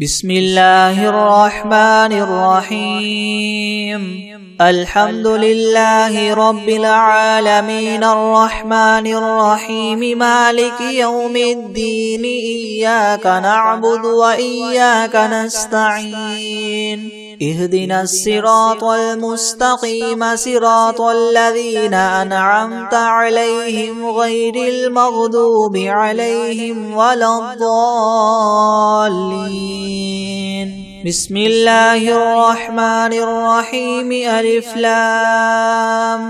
بسم الله الرحمن الرحيم. الحمد لله رب العالمين الرحمن الرحيم مالك يوم الدين. إياك نعبد وإياك نستعين. اهدنا الصراط المستقيم صراط الذين أنعمت عليهم غير المغضوب عليهم ولا الضالين. بسم الله الرحمن الرحيم. ألف لام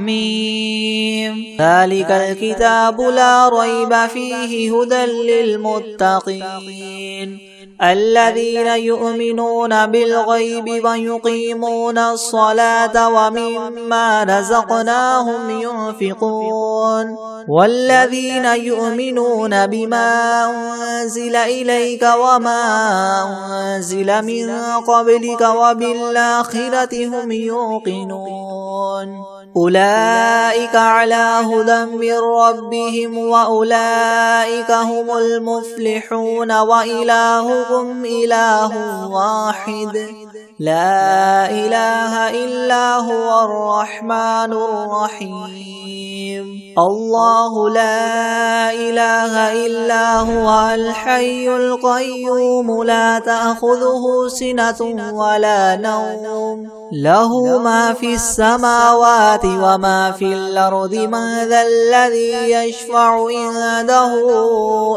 ميم. ذلك الكتاب لا ريب فيه هدى للمتقين الذين يؤمنون بالغيب ويقيمون الصلاة ومما رزقناهم ينفقون والذين يؤمنون بما أنزل إليك وما أنزل من قبلك وبالآخرة هم يوقنون أولئك على هدى من ربهم وأولئك هم المفلحون. وإلهكم إله واحد لا إله إلا هو الرحمن الرحيم. الله لا إله إلا هو الحي القيوم لا تأخذه سنة ولا نوم له ما في السماوات وما في الأرض. من ذا الذي يشفع عنده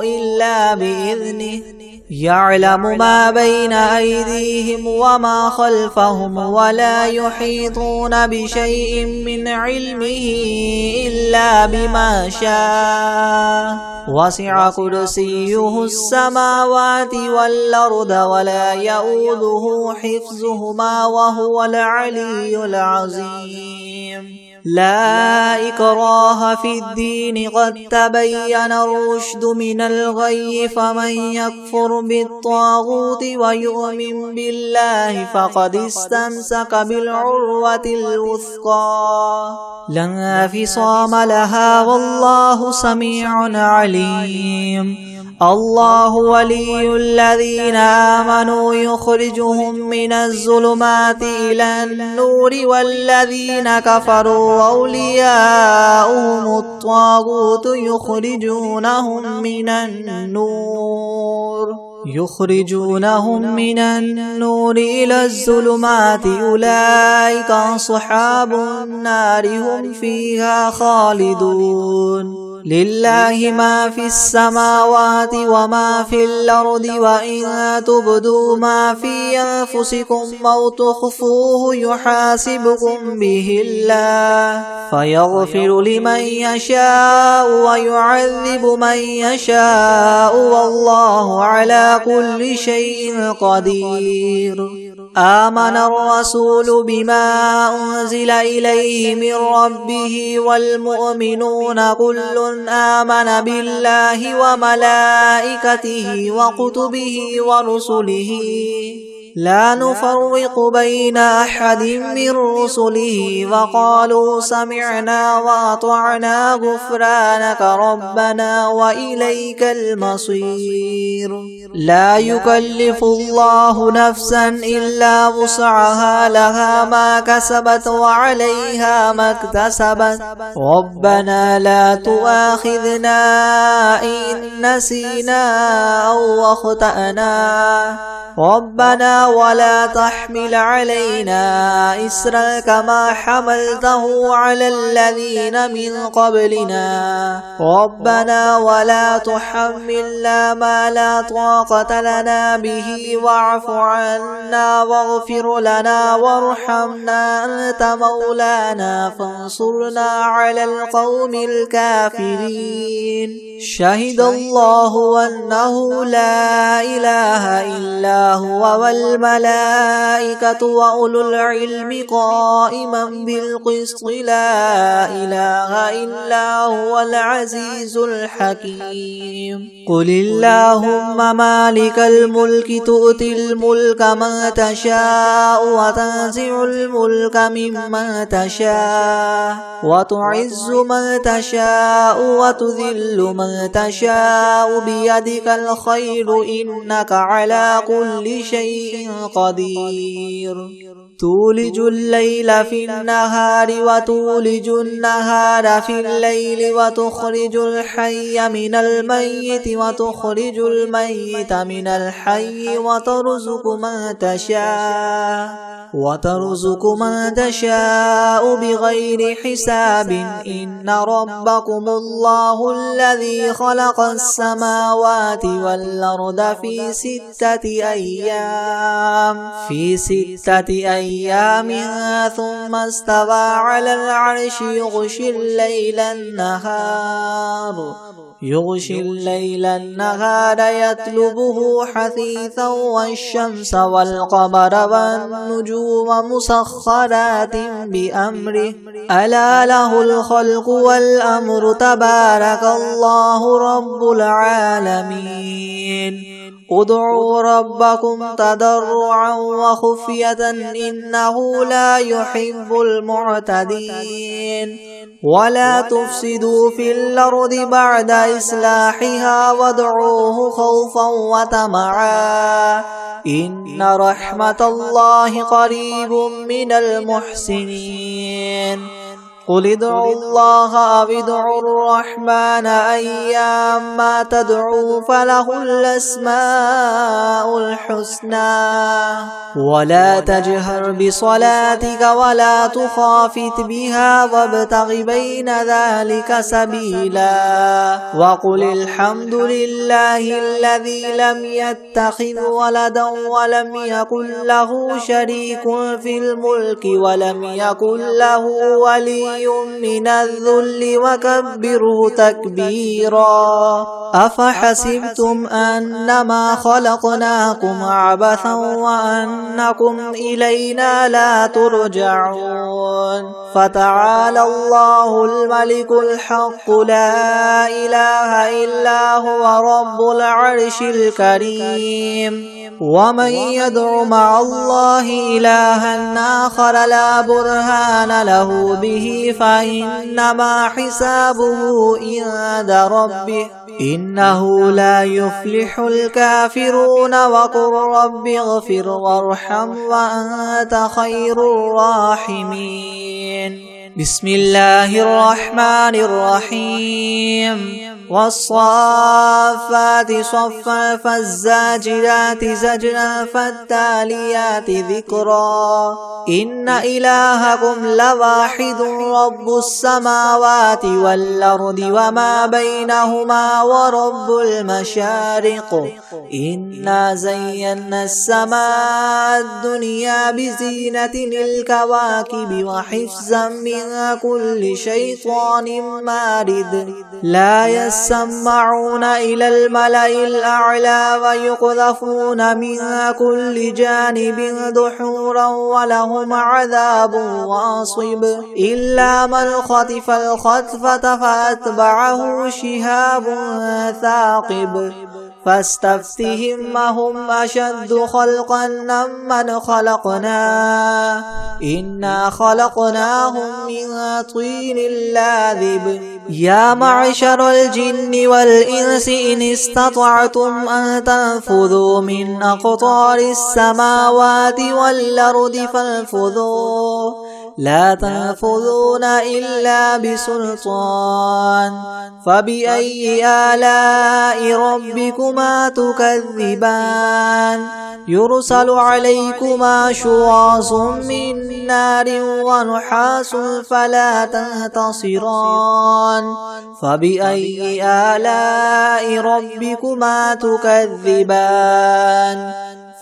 إلا بإذنه يعلم ما بين أيديهم وما خلفهم ولا يحيطون بشيء من علمه إلا بما شاء. وسع كرسيه السماوات والأرض ولا يؤوده حفظهما وهو العلي العظيم. لا إكراه في الدين قد تبين الرشد من الغي. فمن يكفر بالطاغوت ويؤمن بالله فقد استمسك بالعروة الوثقى لا انفصام لها والله سميع عليم. الله ولي الذين آمنوا يخرجهم من الظلمات إلى النور والذين كفروا أولياؤهم الطاغوت يخرجونهم من النور إلى الظلمات. أولئك أصحاب النار هم فيها خالدون. لله ما في السماوات وما في الأرض وإن تبدوا ما في أنفسكم أو تخفوه يحاسبكم به الله فيغفر لمن يشاء ويعذب من يشاء والله على كل شيء قدير. آمن الرسول بما أنزل إليه من ربه والمؤمنون كل آمن بالله وملائكته وكتبه ورسله لا نفرق بين أحد من رسله وقالوا سمعنا وأطعنا غفرانك ربنا وإليك المصير. لا يكلف الله نفسا إلا وسعها لها ما كسبت وعليها ما اكتسبت. ربنا لا تؤاخذنا إن نسينا أو أخطأنا ربنا ولا تحمل علينا إسرا كما حملته على الذين من قبلنا ربنا ولا تحملنا ما لا طاقة لنا به واعف عنا واغفر لنا وارحمنا أنت مولانا فانصرنا على القوم الكافرين. شهد الله أنه لا إله إلا هو والملائكة وأولو العلم قائما بالقسط لا إله إلا هو العزيز الحكيم. قل اللهم مالك الملك تؤتي الملك من تشاء وتنزع الملك ممن تشاء وتعز من تشاء وتذل من تشاء بيدك الخير إنك على كل كل شيء قدير تولج الليل في النهار وتولج النهار في الليل وتخرج الحي من الميت وتخرج الميت من الحي وترزق من تشاء بغير حساب إن ربكم الله الذي خلق السماوات والأرض في ستة أيام ثم استوى على العرش يغشي الليل النهار يطلبه حثيثا والشمس والقمر والنجوم مسخرات بأمره ألا له الخلق والأمر تبارك الله رب العالمين ادعوا ربكم تضرعا وخفية إنه لا يحب المعتدين ولا تفسدوا في الأرض بعد إصلاحها وادعوه خوفا وطمعا إن رحمة الله قريب من المحسنين قل ادعوا الله أو ادعوا الرحمن أيما تدعوا فله الأسماء الحسنى ولا تجهر بصلاتك ولا تخافت بها وابتغ بين ذلك سبيلا وقل الحمد لله الذي لم يتخذ ولدا ولم يكن له شريك في الملك ولم يكن له ولي من الذل وكبره تكبيرا أفحسبتم أنما خلقناكم عبثا وأنكم إلينا لا ترجعون فتعالى الله الملك الحق لا إله إلا هو رب العرش الكريم ومن يدع مع الله إلها آخر لا برهان له به فإنما حسابه عند ربه إنه لا يفلح الكافرون وقل رب اغفر وارحم وأنت خير الراحمين بسم الله الرحمن الرحيم والصافات صفا فالزاجرات زجرا فالتاليات ذكرا إن إلهكم لواحد رب السماوات والأرض وما بينهما ورب المشارق إنا زينا السماء الدنيا بزينة الكواكب وحفظا من كل شيطان مارد لا يسمعون إلى الملأ الأعلى ويقذفون من كل جانب دحورا ولهم عذاب واصب إلا من خطف الخطفة فأتبعه شهاب ثاقب فاستفتهم أهم أشد خلقا ممن خلقنا إنا خلقناهم من طين لاذب يا معشر الجن والإنس إن استطعتم أن تنفذوا من أقطار السماوات والأرض فانفذوا لا تنفذون إلا بسلطان فبأي آلاء ربكما تكذبان يرسل عليكما شواظ من نار ونحاس فلا تنتصران فبأي آلاء ربكما تكذبان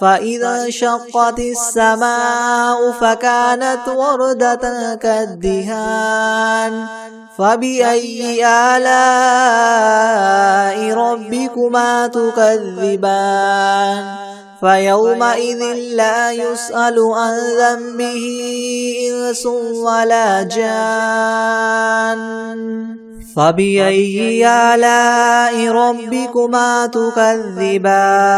فإذا انشقت السماء فكانت وردة كالدهان فبأي آلاء ربكما تكذبان فيومئذ لا يسأل عن ذنبه إنس ولا جان فبأي آلاء ربكما تكذبان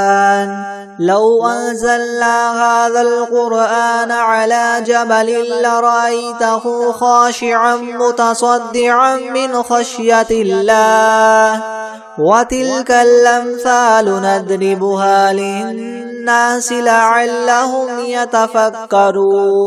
لو أنزلنا هذا القرآن على جبل لرأيته خاشعا متصدعا من خشية الله وتلك الأمثال نضربها للناس لعلهم يتفكرون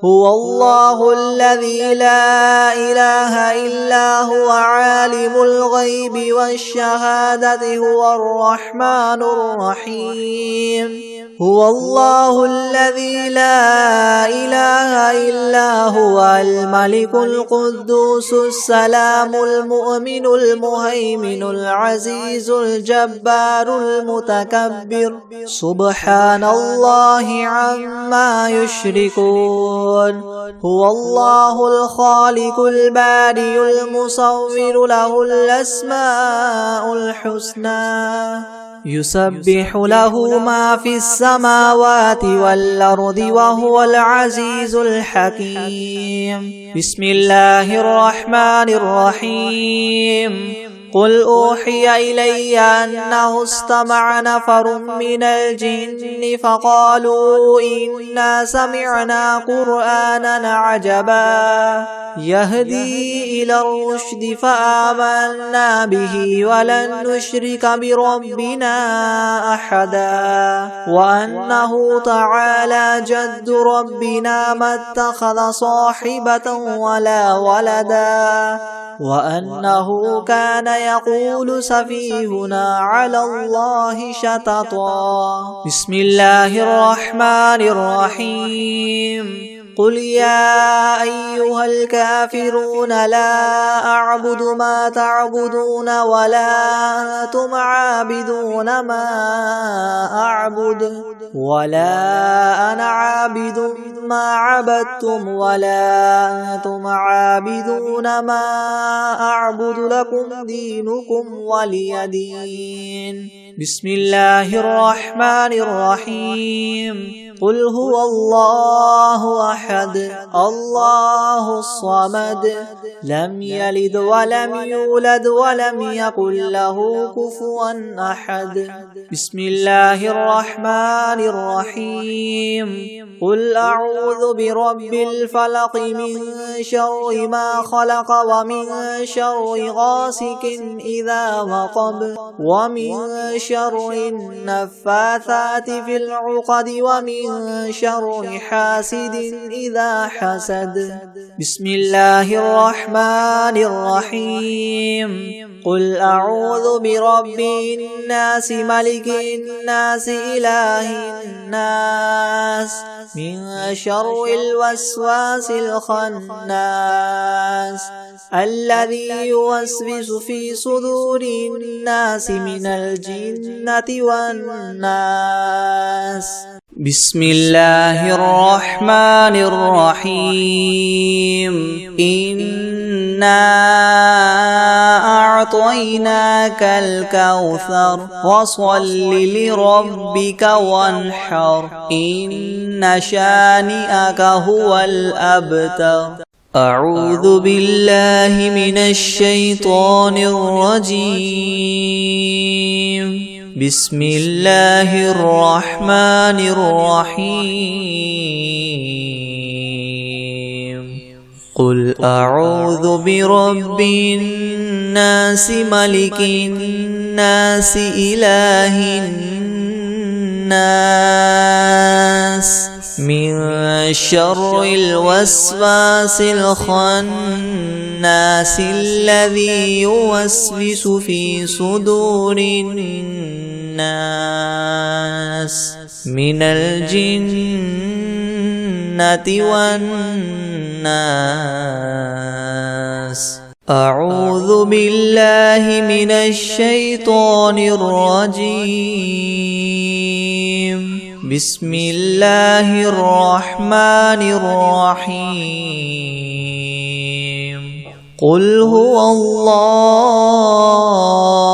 هو الله الذي لا إله إلا هو عالم الغيب والشهادة هو الرحمن الرحيم هو الله الذي لا إله إلا هو الملك القدوس السلام المؤمن المهيمن العزيز الجبار المتكبر سبحان الله عما يشركون هو الله الخالق البارئ المصور له الأسماء الحسنى يسبح له ما في السماوات والأرض وهو العزيز الحكيم بسم الله الرحمن الرحيم قل أوحي إلي أنه استمع نفر من الجن فقالوا إنا سمعنا قرآنا عجبا يهدي إلى الرشد فآمنا به ولن نشرك بربنا أحدا وأنه تعالى جد ربنا ما اتخذ صاحبة ولا ولدا وأنه كان يقول سفيهنا على الله شططا بسم الله الرحمن الرحيم قل يا أيها الكافرون لا أعبد ما تعبدون ولا أنتم عابدون ما أعبد ولا أنا عابد ما عبدتم ولا أنتم عابدون ما أعبد لكم دينكم ولي دين بسم الله الرحمن الرحيم قل هو الله أحد الله الصمد لم يلد ولم يولد ولم يكن له كفوا أحد بسم الله الرحمن الرحيم قل أعوذ برب الفلق من شر ما خلق ومن شر غاسق إذا وقب ومن شر النفاثات في العقد ومن شر حاسد إذا حسد بسم الله الرحمن الرحيم قل أعوذ برب الناس ملك الناس إله الناس من شر الوسواس الخناس الذي يوسوس في صدور الناس من الجنة والناس بسم الله الرحمن الرحيم إنا أعطيناك الكوثر فصل لربك وانحر إن شانئك هو الأبتر أعوذ بالله من الشيطان الرجيم بسم الله الرحمن الرحيم قل أعوذ برب الناس ملك الناس إله الناس من شر الوسواس الخناس الذي يوسوس في صدور الناس من الجنة والناس أعوذ بالله من الشيطان الرجيم بسم الله الرحمن الرحيم قل هو الله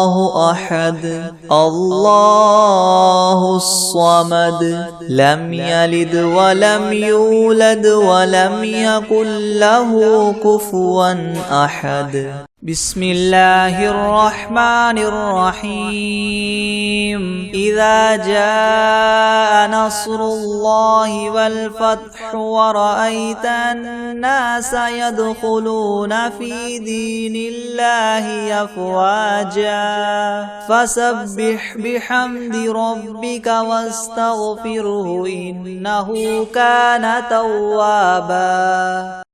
الله أحد الله الصمد لم يلد ولم يولد ولم يكن له كفوا أحد بسم الله الرحمن الرحيم إذا جاء نصر الله والفتح ورأيت الناس يدخلون في دين الله أفواجا فسبح بحمد ربك واستغفره إنه كان توابا